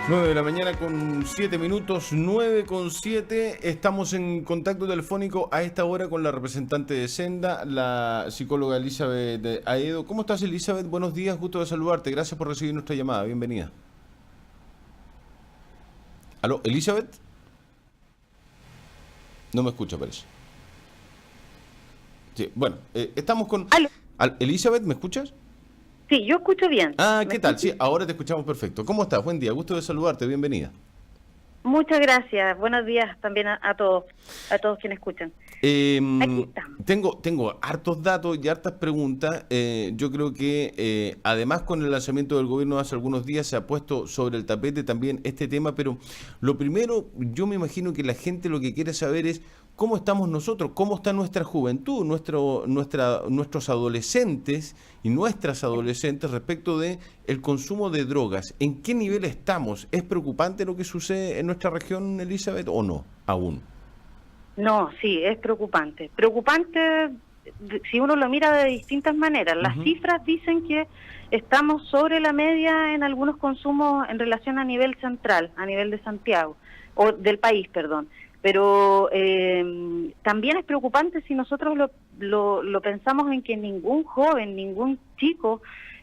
9 de la mañana con 7 minutos, 9 con 7. Estamos en contacto telefónico a esta hora con la representante de Senda, la psicóloga Elizabeth Aedo. ¿Cómo estás, Elizabeth? Buenos días, gusto de saludarte. Gracias por recibir nuestra llamada. Bienvenida. ¿Aló, Elizabeth? No me escucha, parece. Sí, bueno, estamos con... Aló. Elizabeth, ¿me escuchas? Sí, yo escucho bien. Ah, ¿Me ¿qué tal? Sí, escuchas? ahora te escuchamos perfecto. ¿Cómo estás? Buen día, gusto de saludarte. Bienvenida. Muchas gracias. Buenos días también a todos quienes escuchan. Aquí estamos. Tengo hartos datos y hartas preguntas. Yo creo que además con el lanzamiento del gobierno hace algunos días se ha puesto sobre el tapete también este tema, pero lo primero, yo me imagino que la gente lo que quiere saber es cómo estamos nosotros, cómo está nuestra juventud, nuestros adolescentes y nuestras adolescentes respecto de el consumo de drogas. ¿En qué nivel estamos? ¿Es preocupante lo que sucede en nuestra región, Elizabeth, o no aún? No, sí, es preocupante. Preocupante si uno lo mira de distintas maneras. Las Ujú. cifras dicen que estamos sobre la media en algunos consumos en relación a nivel central, a nivel de Santiago, o del país, perdón. Pero también es preocupante si nosotros lo pensamos en que ningún joven, ningún chico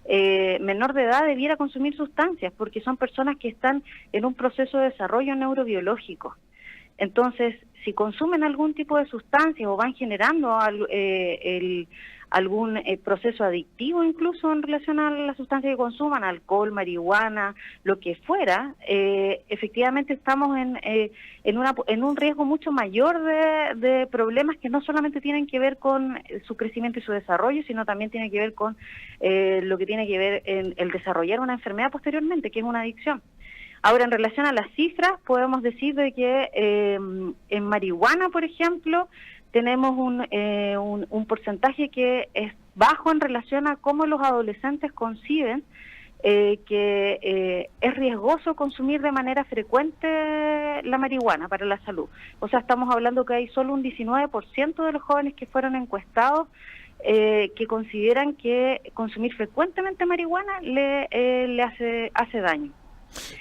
menor de edad debiera consumir sustancias, porque son personas que están en un proceso de desarrollo neurobiológico. Entonces, si consumen algún tipo de sustancia o van generando algún proceso adictivo incluso en relación a la sustancia que consuman, alcohol, marihuana, lo que fuera, efectivamente estamos en un riesgo mucho mayor de problemas que no solamente tienen que ver con su crecimiento y su desarrollo, sino también tiene que ver con lo que tiene que ver en el desarrollar una enfermedad posteriormente, que es una adicción. Ahora, en relación a las cifras, podemos decir de que en marihuana, por ejemplo, tenemos un porcentaje que es bajo en relación a cómo los adolescentes conciben que es riesgoso consumir de manera frecuente la marihuana para la salud. O sea, estamos hablando que hay solo un 19% de los jóvenes que fueron encuestados que consideran que consumir frecuentemente marihuana le hace daño.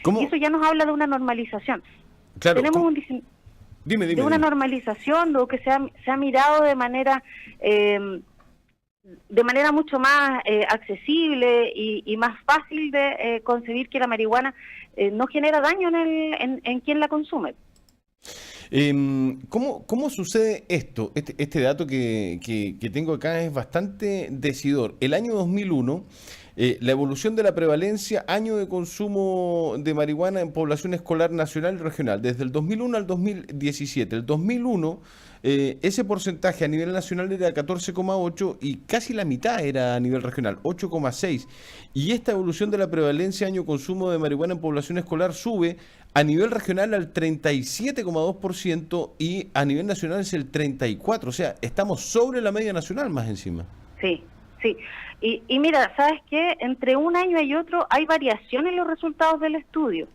Y ¿Cómo? eso ya nos habla de una normalización. Claro, Tenemos ¿cómo? Dime, de dime, una dime. normalización, lo que se ha mirado de manera mucho más accesible y más fácil de concebir que la marihuana no genera daño en quien la consume. ¿Cómo sucede esto? Este dato que tengo acá es bastante decidor. El año 2001, la evolución de la prevalencia, año de consumo de marihuana en población escolar nacional y regional, desde el 2001 al 2017. El 2001, ese porcentaje a nivel nacional era 14,8 y casi la mitad era a nivel regional, 8,6. Y esta evolución de la prevalencia año consumo de marihuana en población escolar sube a nivel regional al 37,2% y a nivel nacional es el 34%. O sea, estamos sobre la media nacional más encima. Sí, sí. Y mira, ¿sabes qué? Entre un año y otro hay variación en los resultados del estudio.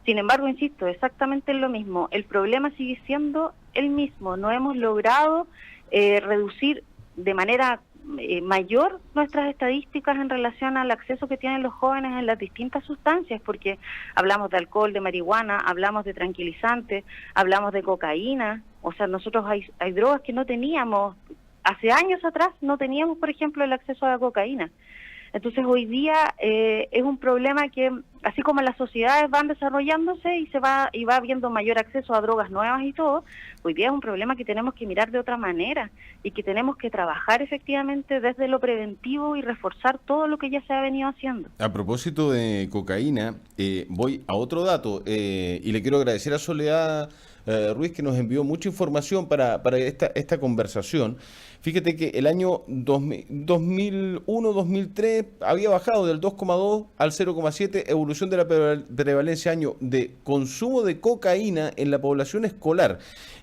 Sin embargo, insisto, exactamente lo mismo. El problema sigue siendo el mismo. No hemos logrado reducir de manera mayor nuestras estadísticas en relación al acceso que tienen los jóvenes en las distintas sustancias, porque hablamos de alcohol, de marihuana, hablamos de tranquilizantes, hablamos de cocaína. O sea, nosotros hay drogas que no teníamos. Hace años atrás no teníamos, por ejemplo, el acceso a la cocaína. Entonces hoy día es un problema que, así como las sociedades van desarrollándose y va habiendo mayor acceso a drogas nuevas y todo, hoy día es un problema que tenemos que mirar de otra manera y que tenemos que trabajar efectivamente desde lo preventivo y reforzar todo lo que ya se ha venido haciendo. A propósito de cocaína, voy a otro dato y le quiero agradecer a Soledad Ruiz que nos envió mucha información para esta conversación. Fíjate que el año 2001-2003 había bajado del 2,2 al 0,7, evolución de la prevalencia año de consumo de cocaína en la población escolar.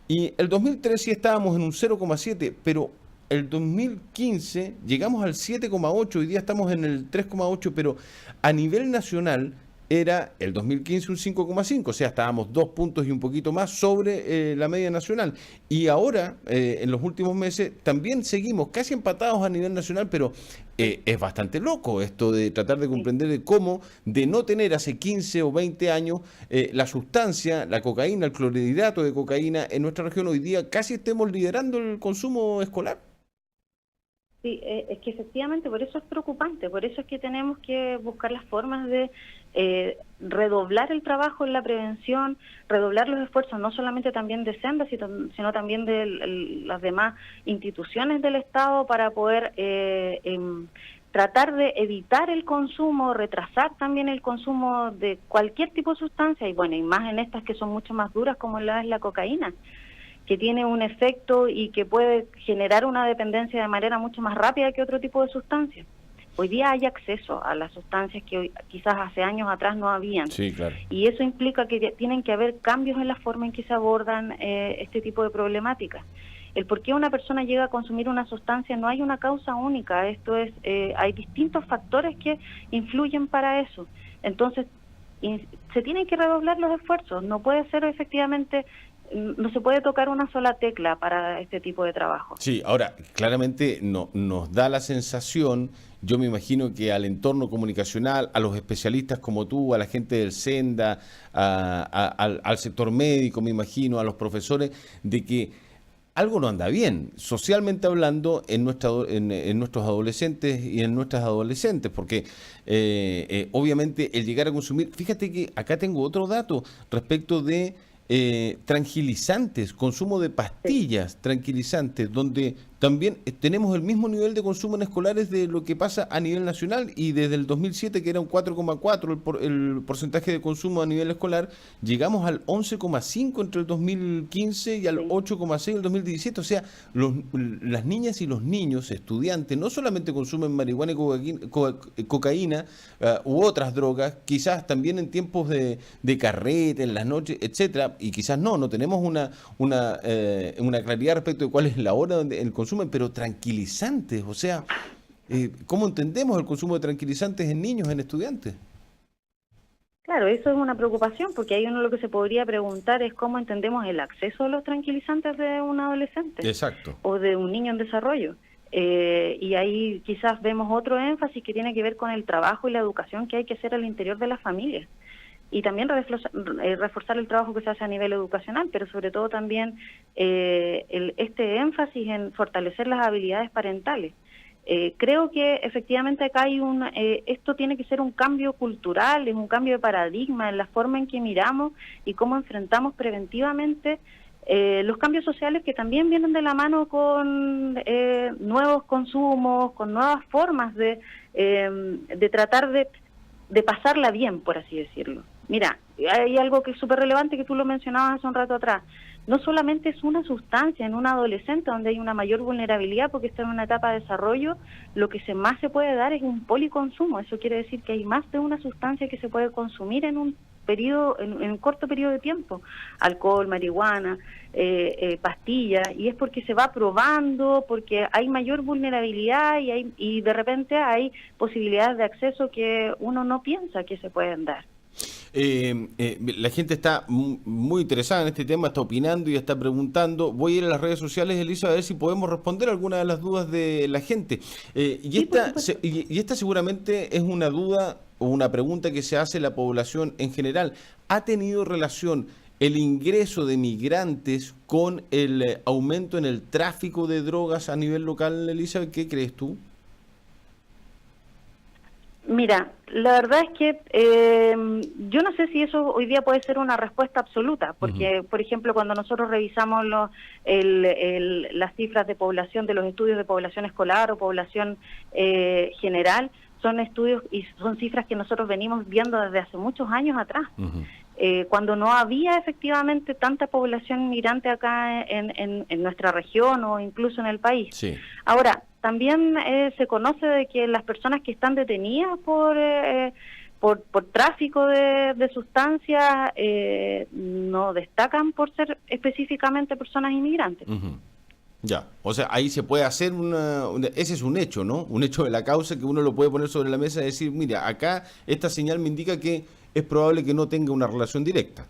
Y el 2003 sí estábamos en un 0,7, pero el 2015 llegamos al 7,8, hoy día estamos en el 3,8, pero a nivel nacional era el 2015 un 5,5, o sea, estábamos 2 puntos y un poquito más sobre la media nacional. Y ahora, en los últimos meses, también seguimos casi empatados a nivel nacional, pero es bastante loco esto de tratar de Sí. comprender de cómo, de no tener hace 15 o 20 años la sustancia, la cocaína, el clorhidrato de cocaína en nuestra región, hoy día casi estemos liderando el consumo escolar. Sí, es que efectivamente por eso es preocupante, por eso es que tenemos que buscar las formas de redoblar el trabajo en la prevención, redoblar los esfuerzos no solamente también de Senda, sino también de las demás instituciones del Estado para poder tratar de evitar el consumo, retrasar también el consumo de cualquier tipo de sustancia, y bueno, y más en estas que son mucho más duras como es la cocaína, que tiene un efecto y que puede generar una dependencia de manera mucho más rápida que otro tipo de sustancias. Hoy día hay acceso a las sustancias que quizás hace años atrás no habían. Sí, claro. Y eso implica que tienen que haber cambios en la forma en que se abordan este tipo de problemáticas. El por qué una persona llega a consumir una sustancia no hay una causa única, esto es, hay distintos factores que influyen para eso. Entonces, se tienen que redoblar los esfuerzos, no puede ser efectivamente, no se puede tocar una sola tecla para este tipo de trabajo. Sí, ahora, claramente nos da la sensación, yo me imagino que al entorno comunicacional, a los especialistas como tú, a la gente del Senda, al sector médico, me imagino, a los profesores, de que algo no anda bien, socialmente hablando, en nuestros adolescentes y en nuestras adolescentes, porque obviamente el llegar a consumir, fíjate que acá tengo otro dato respecto de tranquilizantes, consumo de pastillas tranquilizantes, donde también tenemos el mismo nivel de consumo en escolares de lo que pasa a nivel nacional, y desde el 2007, que era un 4,4 el porcentaje de consumo a nivel escolar, llegamos al 11,5 entre el 2015 y al 8,6 en el 2017. O sea, las niñas y los niños estudiantes no solamente consumen marihuana y cocaína u otras drogas, quizás también en tiempos de carrete, en las noches, etcétera, y quizás no tenemos una claridad respecto de cuál es la hora donde el consumen, pero tranquilizantes, o sea, ¿cómo entendemos el consumo de tranquilizantes en niños, en estudiantes? Claro, eso es una preocupación, porque ahí uno lo que se podría preguntar es cómo entendemos el acceso a los tranquilizantes de un adolescente. Exacto. O de un niño en desarrollo. Y ahí quizás vemos otro énfasis que tiene que ver con el trabajo y la educación que hay que hacer al interior de las familias. Y también reforzar el trabajo que se hace a nivel educacional, pero sobre todo también este énfasis en fortalecer las habilidades parentales. Creo que efectivamente acá hay esto tiene que ser un cambio cultural, es un cambio de paradigma en la forma en que miramos y cómo enfrentamos preventivamente los cambios sociales que también vienen de la mano con nuevos consumos, con nuevas formas de tratar de pasarla bien, por así decirlo. Mira, hay algo que es súper relevante que tú lo mencionabas hace un rato atrás. No solamente es una sustancia en un adolescente donde hay una mayor vulnerabilidad porque está en una etapa de desarrollo, lo que más se puede dar es un policonsumo. Eso quiere decir que hay más de una sustancia que se puede consumir en un periodo, en un corto periodo de tiempo. Alcohol, marihuana, pastillas, y es porque se va probando, porque hay mayor vulnerabilidad y de repente hay posibilidades de acceso que uno no piensa que se pueden dar. La gente está muy interesada en este tema, está opinando y está preguntando. Voy a ir a las redes sociales, Elisa, a ver si podemos responder alguna de las dudas de la gente. Y esta seguramente es una duda o una pregunta que se hace la población en general. ¿Ha tenido relación el ingreso de migrantes con el aumento en el tráfico de drogas a nivel local, Elisa? ¿Qué crees tú? Mira, la verdad es que yo no sé si eso hoy día puede ser una respuesta absoluta, porque, por ejemplo, cuando nosotros revisamos las cifras de población de los estudios de población escolar o población general, son estudios y son cifras que nosotros venimos viendo desde hace muchos años atrás. Cuando no había efectivamente tanta población inmigrante acá en nuestra región o incluso en el país. Sí. Ahora, también se conoce de que las personas que están detenidas por tráfico de sustancias no destacan por ser específicamente personas inmigrantes. Ya, o sea, ahí se puede hacer ese es un hecho, ¿no? Un hecho de la causa que uno lo puede poner sobre la mesa y decir, mira, acá esta señal me indica que es probable que no tenga una relación directa.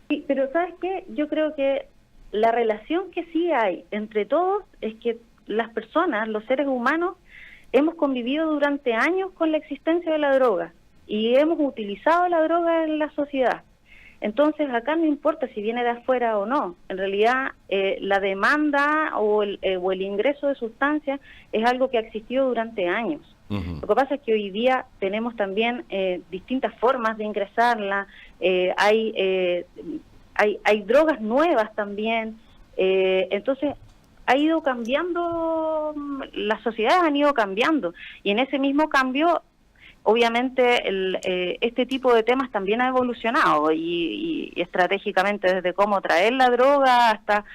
Sí, pero ¿sabes qué? Yo creo que la relación que sí hay entre todos es que las personas, los seres humanos, hemos convivido durante años con la existencia de la droga y hemos utilizado la droga en la sociedad. Entonces acá no importa si viene de afuera o no, en realidad la demanda o el ingreso de sustancias es algo que ha existido durante años. Lo que pasa es que hoy día tenemos también distintas formas de ingresarla, hay drogas nuevas también, entonces ha ido cambiando, las sociedades han ido cambiando, y en ese mismo cambio, obviamente, este tipo de temas también ha evolucionado, y estratégicamente desde cómo traer la droga hasta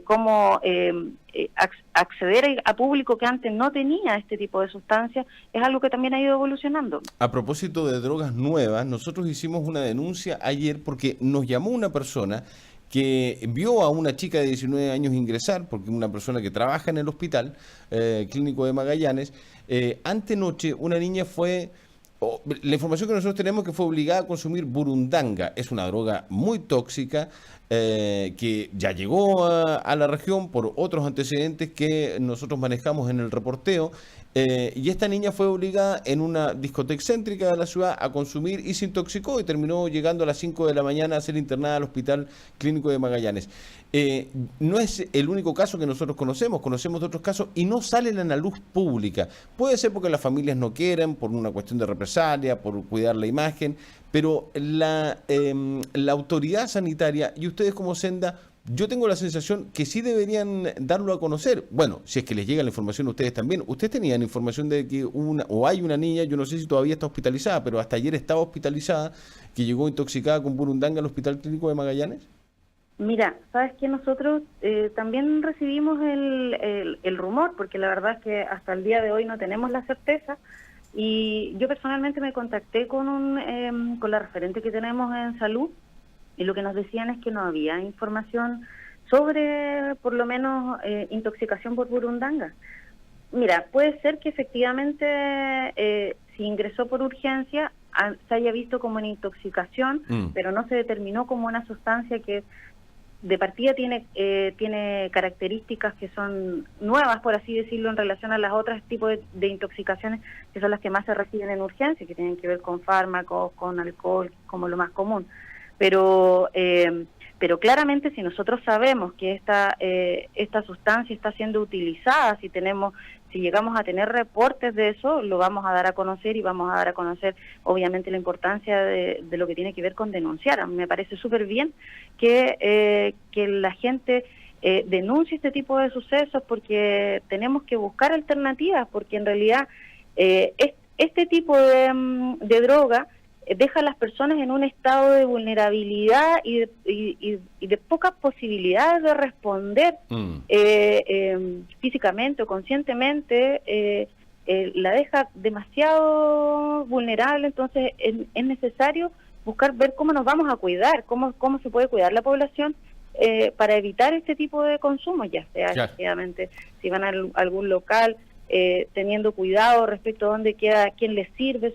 cómo acceder a público que antes no tenía este tipo de sustancias, es algo que también ha ido evolucionando. A propósito de drogas nuevas, nosotros hicimos una denuncia ayer porque nos llamó una persona que vio a una chica de 19 años ingresar, porque una persona que trabaja en el hospital clínico de Magallanes, antenoche una niña fue, la información que nosotros tenemos, que fue obligada a consumir burundanga. Es una droga muy tóxica que ya llegó a la región por otros antecedentes que nosotros manejamos en el reporteo. Y esta niña fue obligada en una discoteca céntrica de la ciudad a consumir y se intoxicó y terminó llegando a las 5 de la mañana a ser internada al Hospital Clínico de Magallanes. No es el único caso que nosotros conocemos de otros casos y no salen a la luz pública. Puede ser porque las familias no quieren, por una cuestión de represalia, por cuidar la imagen, pero la autoridad sanitaria y ustedes como Senda, yo tengo la sensación que sí deberían darlo a conocer. Bueno, si es que les llega la información a ustedes también. Ustedes tenían información de que hay una niña, yo no sé si todavía está hospitalizada, pero hasta ayer estaba hospitalizada, que llegó intoxicada con burundanga al Hospital Clínico de Magallanes. Mira, sabes que nosotros también recibimos el rumor, porque la verdad es que hasta el día de hoy no tenemos la certeza, y yo personalmente me contacté con la referente que tenemos en salud, y lo que nos decían es que no había información sobre, por lo menos, intoxicación por burundanga. Mira, puede ser que efectivamente si ingresó por urgencia se haya visto como una intoxicación, pero no se determinó como una sustancia que de partida tiene características que son nuevas, por así decirlo, en relación a las otras tipos de intoxicaciones que son las que más se reciben en urgencia, que tienen que ver con fármacos, con alcohol, como lo más común. Pero claramente si nosotros sabemos que esta sustancia está siendo utilizada, si llegamos a tener reportes de eso, lo vamos a dar a conocer, y vamos a dar a conocer obviamente la importancia de lo que tiene que ver con denunciar. A mí me parece súper bien que la gente denuncie este tipo de sucesos, porque tenemos que buscar alternativas, porque en realidad este tipo de droga deja a las personas en un estado de vulnerabilidad y de pocas posibilidades de responder físicamente o conscientemente, la deja demasiado vulnerable. Entonces es necesario ver cómo nos vamos a cuidar, cómo se puede cuidar la población para evitar este tipo de consumo, ya sea efectivamente si van a algún local, teniendo cuidado respecto a dónde queda, quién les sirve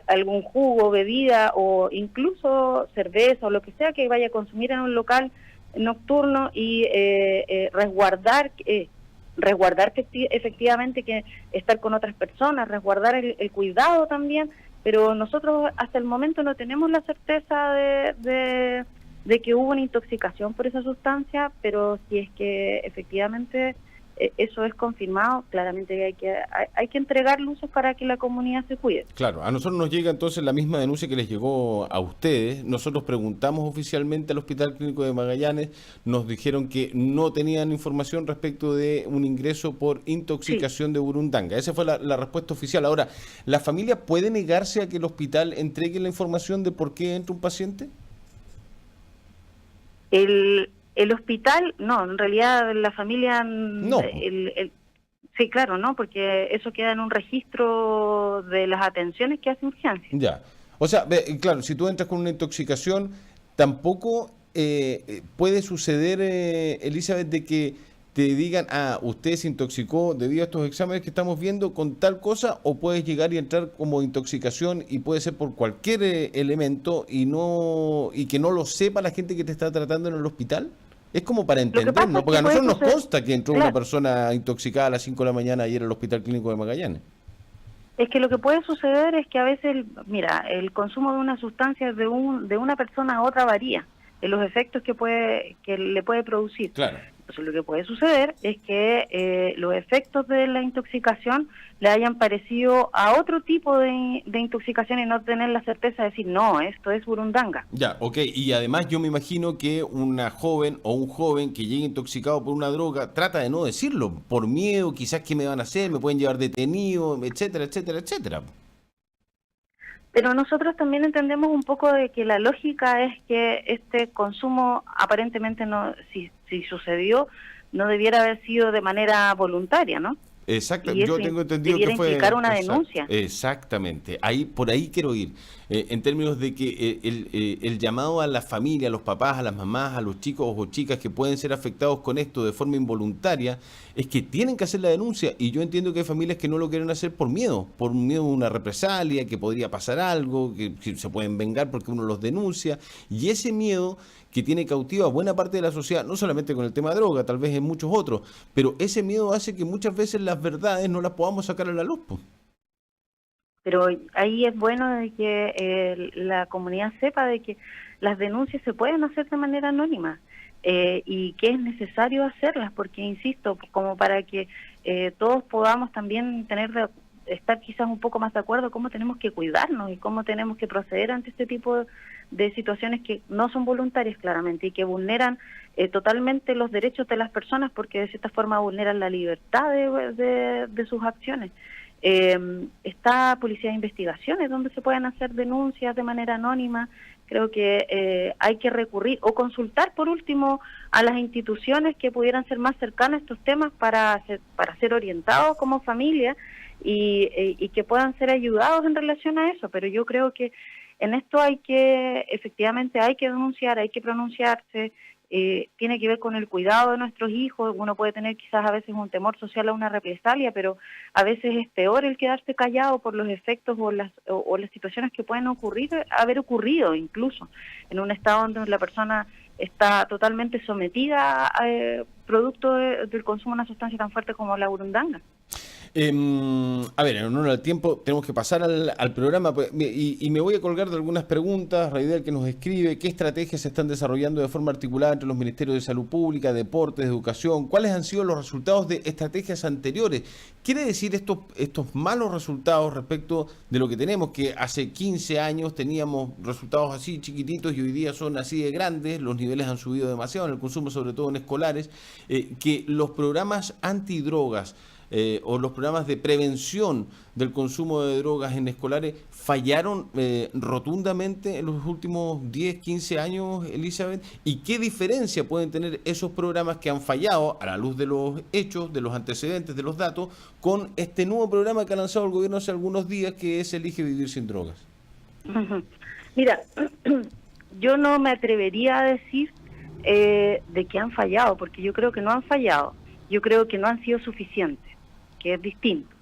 algún jugo, bebida o incluso cerveza o lo que sea que vaya a consumir en un local nocturno, y resguardar efectivamente que estar con otras personas, resguardar el cuidado también, pero nosotros hasta el momento no tenemos la certeza de que hubo una intoxicación por esa sustancia, pero si es que efectivamente eso es confirmado, claramente hay que entregar luces para que la comunidad se cuide. Claro, a nosotros nos llega entonces la misma denuncia que les llegó a ustedes. Nosotros preguntamos oficialmente al Hospital Clínico de Magallanes, nos dijeron que no tenían información respecto de un ingreso por intoxicación de burundanga. Esa fue la respuesta oficial. Ahora, ¿la familia puede negarse a que el hospital entregue la información de por qué entra un paciente? El hospital, no, en realidad la familia... No. Sí, claro, ¿no? Porque eso queda en un registro de las atenciones que hace urgencia. Ya. O sea, claro, si tú entras con una intoxicación, tampoco puede suceder, Elizabeth, de que te digan, usted se intoxicó debido a estos exámenes que estamos viendo con tal cosa, o puedes llegar y entrar como intoxicación y puede ser por cualquier elemento y que no lo sepa la gente que te está tratando en el hospital? Es como para Lo que entender, pasa ¿no? es Porque que a puede nosotros nos suceder, consta que entró una claro, persona intoxicada a las 5 de la mañana ayer al Hospital Clínico de Magallanes. es que lo que puede suceder es que a veces, mira, el consumo de una sustancia de una persona a otra varía en los efectos que le puede producir. Claro. Entonces lo que puede suceder es que los efectos de la intoxicación le hayan parecido a otro tipo de intoxicación y no tener la certeza de decir, no, esto es burundanga. Ya, ok. Y además yo me imagino que una joven o un joven que llegue intoxicado por una droga trata de no decirlo, por miedo, quizás qué me van a hacer, me pueden llevar detenido, etcétera, etcétera, etcétera. Pero nosotros también entendemos un poco de que la lógica es que este consumo aparentemente no, si sucedió, no debiera haber sido de manera voluntaria, ¿no? Exacto, Y eso yo tengo entendido debiera que fue implicar una denuncia. exactamente, ahí por ahí quiero ir, en términos de que el llamado a la familia, a los papás, a las mamás, a los chicos o chicas que pueden ser afectados con esto de forma involuntaria, es que tienen que hacer la denuncia, y yo entiendo que hay familias que no lo quieren hacer por miedo a una represalia, que podría pasar algo, que se pueden vengar porque uno los denuncia, y ese miedo que tiene cautiva a buena parte de la sociedad, no solamente con el tema de droga, tal vez en muchos otros, pero ese miedo hace que muchas veces las verdades no las podamos sacar a la luz, po. Pero ahí es bueno de que la comunidad sepa de que las denuncias se pueden hacer de manera anónima y que es necesario hacerlas, porque, insisto, como para que todos podamos también estar quizás un poco más de acuerdo cómo tenemos que cuidarnos y cómo tenemos que proceder ante este tipo de situaciones que no son voluntarias claramente y que vulneran totalmente los derechos de las personas, porque de cierta forma vulneran la libertad de sus acciones. Está Policía de Investigaciones, donde se pueden hacer denuncias de manera anónima. Creo que hay que recurrir o consultar, por último, a las instituciones que pudieran ser más cercanas a estos temas para ser orientados como familia y que puedan ser ayudados en relación a eso. Pero yo creo que en esto efectivamente hay que denunciar, hay que pronunciarse. Tiene que ver con el cuidado de nuestros hijos. Uno puede tener quizás a veces un temor social a una represalia, pero a veces es peor el quedarse callado por los efectos o las situaciones que pueden haber ocurrido incluso en un estado donde la persona está totalmente sometida producto del consumo de una sustancia tan fuerte como la burundanga. A ver, en honor al tiempo, tenemos que pasar al programa, pues, y me voy a colgar de algunas preguntas. Raidel, que nos escribe: ¿qué estrategias se están desarrollando de forma articulada entre los ministerios de Salud Pública, Deportes, Educación? ¿Cuáles han sido los resultados de estrategias anteriores? ¿Quiere decir estos malos resultados respecto de lo que tenemos, que hace 15 años teníamos resultados así chiquititos y hoy día son así de grandes, los niveles han subido demasiado en el consumo, sobre todo en escolares, que los programas antidrogas o los programas de prevención del consumo de drogas en escolares fallaron rotundamente en los últimos 10, 15 años, Elizabeth? ¿Y qué diferencia pueden tener esos programas que han fallado a la luz de los hechos, de los antecedentes, de los datos, con este nuevo programa que ha lanzado el gobierno hace algunos días, que es Elige Vivir Sin Drogas? Mira, yo no me atrevería a decir de que han fallado, porque yo creo que no han fallado. Yo creo que no han sido suficientes, que es distinto.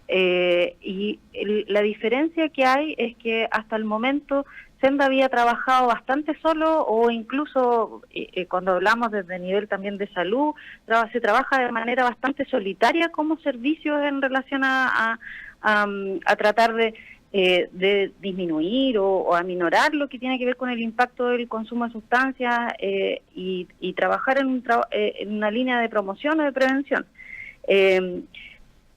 La diferencia que hay es que hasta el momento Senda había trabajado bastante solo, o incluso cuando hablamos desde el nivel también de salud, se trabaja de manera bastante solitaria como servicio en relación a tratar de disminuir o aminorar lo que tiene que ver con el impacto del consumo de sustancias y trabajar en una línea de promoción o de prevención.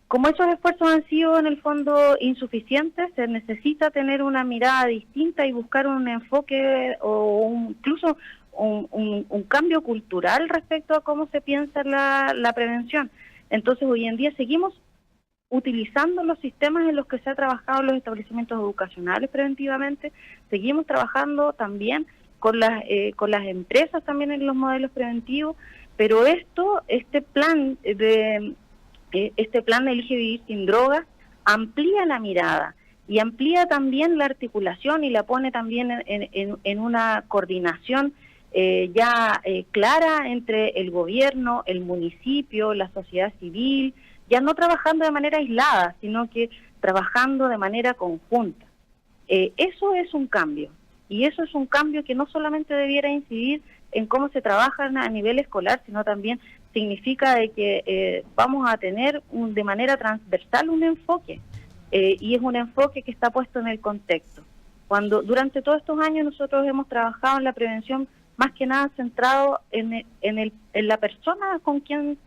Como esos esfuerzos han sido en el fondo insuficientes, se necesita tener una mirada distinta y buscar un enfoque o incluso un cambio cultural respecto a cómo se piensa la prevención. Entonces, hoy en día seguimos utilizando los sistemas en los que se ha trabajado en los establecimientos educacionales preventivamente, seguimos trabajando también con las empresas también en los modelos preventivos, pero este plan de Elige Vivir Sin Drogas amplía la mirada y amplía también la articulación y la pone también en una coordinación clara entre el gobierno, el municipio, la sociedad civil, ya no trabajando de manera aislada, sino que trabajando de manera conjunta. Eso es un cambio, y eso es un cambio que no solamente debiera incidir en cómo se trabaja a nivel escolar, sino también significa de que vamos a tener de manera transversal un enfoque, y es un enfoque que está puesto en el contexto. Cuando durante todos estos años nosotros hemos trabajado en la prevención más que nada centrado en la persona con quien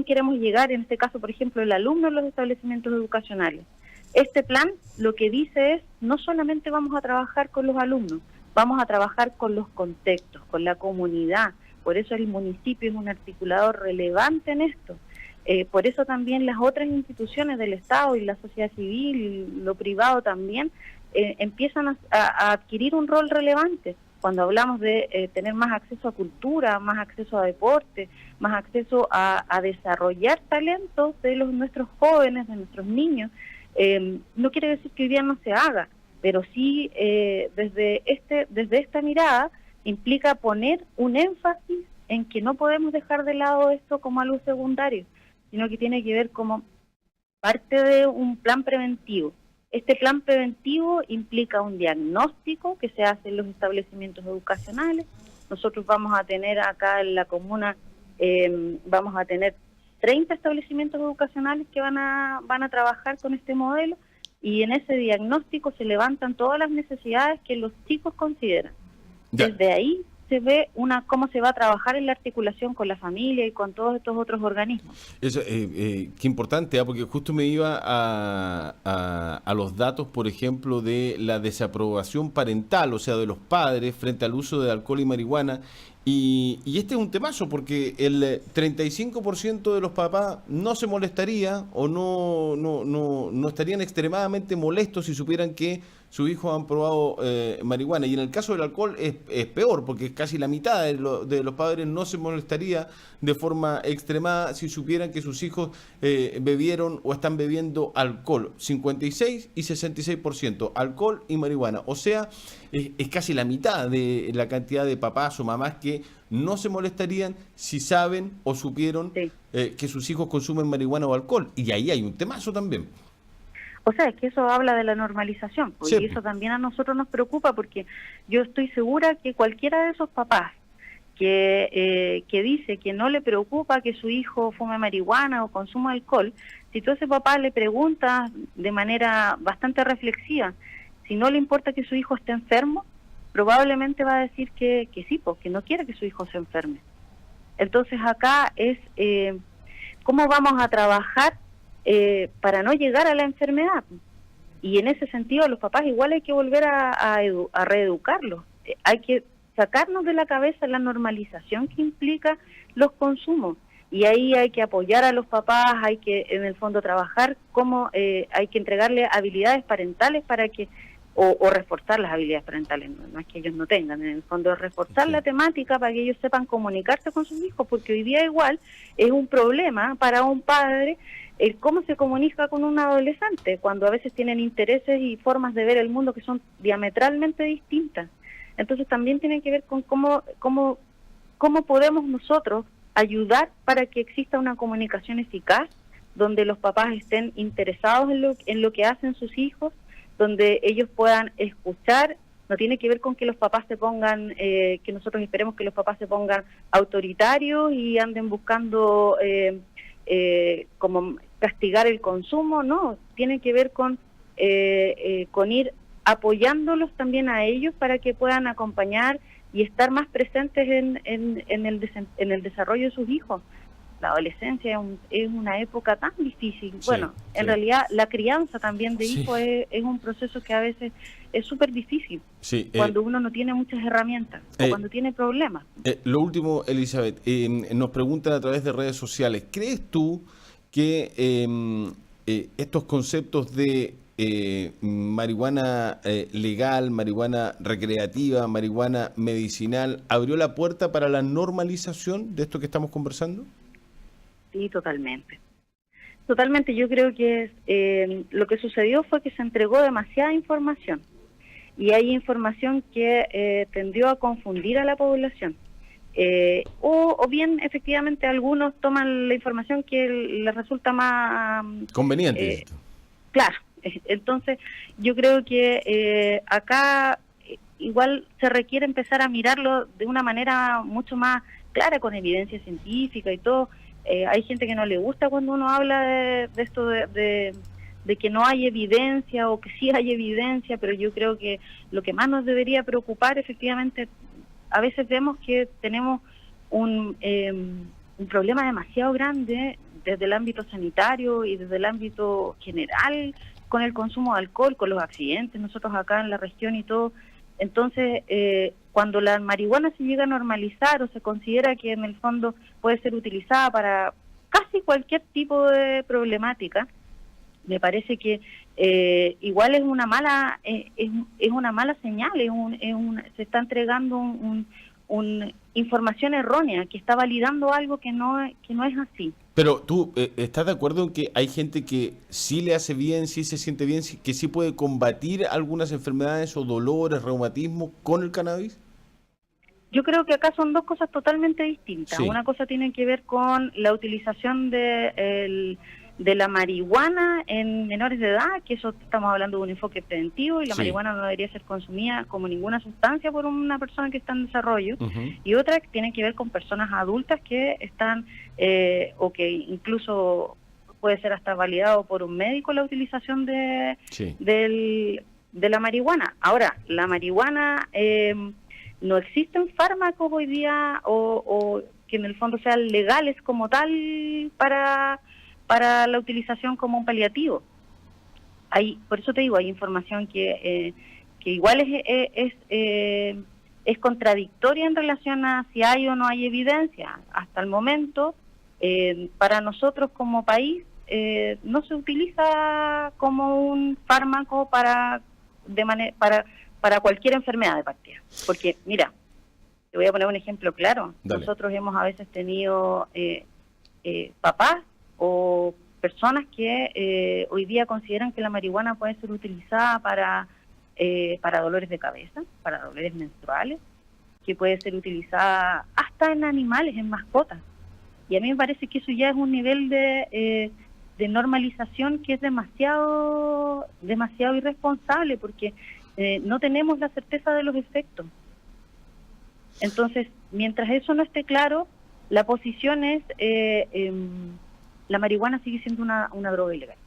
queremos llegar, en este caso, por ejemplo, el alumno en los establecimientos educacionales. Este plan lo que dice es, no solamente vamos a trabajar con los alumnos, vamos a trabajar con los contextos, con la comunidad. Por eso el municipio es un articulador relevante en esto. Por eso también las otras instituciones del Estado y la sociedad civil y lo privado también empiezan a adquirir un rol relevante. Cuando hablamos de tener más acceso a cultura, más acceso a deporte, más acceso a desarrollar talentos de nuestros jóvenes, de nuestros niños, no quiere decir que hoy día no se haga, pero sí desde esta mirada implica poner un énfasis en que no podemos dejar de lado esto como algo secundario, sino que tiene que ver como parte de un plan preventivo. Este plan preventivo implica un diagnóstico que se hace en los establecimientos educacionales. Nosotros vamos a tener acá en la comuna, vamos a tener 30 establecimientos educacionales que van a trabajar con este modelo, y en ese diagnóstico se levantan todas las necesidades que los chicos consideran. Ya. Desde ahí se ve cómo se va a trabajar en la articulación con la familia y con todos estos otros organismos. Eso, qué importante, porque justo me iba a los datos, por ejemplo, de la desaprobación parental, o sea, de los padres frente al uso de alcohol y marihuana. Y este es un temazo, porque el 35% de los papás no se molestaría o no estarían extremadamente molestos si supieran que sus hijos han probado marihuana. Y en el caso del alcohol es peor, porque casi la mitad de los padres no se molestaría de forma extremada si supieran que sus hijos bebieron o están bebiendo alcohol. 56 y 66%, alcohol y marihuana. O sea, es casi la mitad de la cantidad de papás o mamás que no se molestarían si saben o supieron que sus hijos consumen marihuana o alcohol. Y ahí hay un temazo también. O sea, es que eso habla de la normalización, pues, sí. Y eso también a nosotros nos preocupa, porque yo estoy segura que cualquiera de esos papás que dice que no le preocupa que su hijo fume marihuana o consuma alcohol, si tú a ese papá le preguntas de manera bastante reflexiva si no le importa que su hijo esté enfermo, probablemente va a decir que sí, porque no quiere que su hijo se enferme. Entonces acá es cómo vamos a trabajar para no llegar a la enfermedad. Y en ese sentido los papás igual hay que volver a reeducarlos. Hay que sacarnos de la cabeza la normalización que implica los consumos. Y ahí hay que apoyar a los papás, hay que en el fondo trabajar cómo hay que entregarle habilidades parentales para que o reforzar las habilidades parentales, no es que ellos no tengan, en el fondo es reforzar la temática para que ellos sepan comunicarse con sus hijos, porque hoy día igual es un problema para un padre el cómo se comunica con un adolescente, cuando a veces tienen intereses y formas de ver el mundo que son diametralmente distintas. Entonces también tiene que ver con cómo podemos nosotros ayudar para que exista una comunicación eficaz, donde los papás estén interesados en lo que hacen sus hijos, donde ellos puedan escuchar. No tiene que ver con que los papás se pongan, que nosotros esperemos que los papás se pongan autoritarios y anden buscando como castigar el consumo, no, tiene que ver con ir apoyándolos también a ellos para que puedan acompañar y estar más presentes en el desarrollo de sus hijos. La adolescencia es una época tan difícil. Sí, bueno, en realidad la crianza también de hijos es un proceso que a veces es súper difícil, cuando uno no tiene muchas herramientas o cuando tiene problemas. Lo último, Elizabeth, nos preguntan a través de redes sociales, ¿crees tú que estos conceptos de marihuana legal, marihuana recreativa, marihuana medicinal, abrió la puerta para la normalización de esto que estamos conversando? Sí, totalmente. Totalmente, yo creo que lo que sucedió fue que se entregó demasiada información y hay información que tendió a confundir a la población. O bien, efectivamente, algunos toman la información que les resulta más conveniente. Claro, entonces yo creo que acá igual se requiere empezar a mirarlo de una manera mucho más clara, con evidencia científica y todo. Hay gente que no le gusta cuando uno habla de esto de que no hay evidencia o que sí hay evidencia, pero yo creo que lo que más nos debería preocupar, efectivamente, a veces vemos que tenemos un problema demasiado grande desde el ámbito sanitario y desde el ámbito general con el consumo de alcohol, con los accidentes, nosotros acá en la región y todo. Entonces, cuando la marihuana se llega a normalizar o se considera que en el fondo puede ser utilizada para casi cualquier tipo de problemática, me parece que igual es una mala es una mala señal, se está entregando una información errónea que está validando algo que no es así. Pero tú estás de acuerdo en que hay gente que sí le hace bien, sí se siente bien, que sí puede combatir algunas enfermedades o dolores, reumatismo con el cannabis? Yo creo que acá son dos cosas totalmente distintas. Sí. Una cosa tiene que ver con la utilización de la marihuana en menores de edad, que eso estamos hablando de un enfoque preventivo, y la marihuana no debería ser consumida como ninguna sustancia por una persona que está en desarrollo. Y otra que tiene que ver con personas adultas que están, o que incluso puede ser hasta validado por un médico la utilización de la marihuana. Ahora, la marihuana, no existen fármacos hoy día o que en el fondo sean legales como tal para la utilización como un paliativo. Por eso te digo, hay información que igual es contradictoria en relación a si hay o no hay evidencia. Hasta el momento, para nosotros como país, no se utiliza como un fármaco para cualquier enfermedad de partida. Porque, mira, te voy a poner un ejemplo claro. Dale. Nosotros hemos a veces tenido papás o personas que hoy día consideran que la marihuana puede ser utilizada para dolores de cabeza, para dolores menstruales, que puede ser utilizada hasta en animales, en mascotas. Y a mí me parece que eso ya es un nivel de normalización que es demasiado irresponsable, porque no tenemos la certeza de los efectos. Entonces, mientras eso no esté claro, la posición es la marihuana sigue siendo una droga ilegal.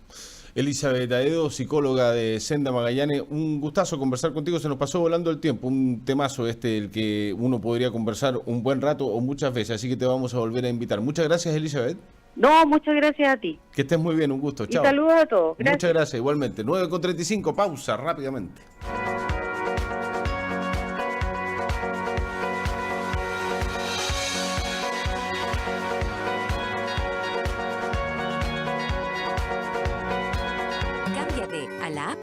Elizabeth Aedo, psicóloga de Senda Magallanes, un gustazo conversar contigo, se nos pasó volando el tiempo, un temazo el que uno podría conversar un buen rato o muchas veces, así que te vamos a volver a invitar. Muchas gracias, Elizabeth. No, muchas gracias a ti. Que estés muy bien, un gusto, chao. Y saludos a todos. Gracias. Muchas gracias, igualmente. 9:35, pausa rápidamente.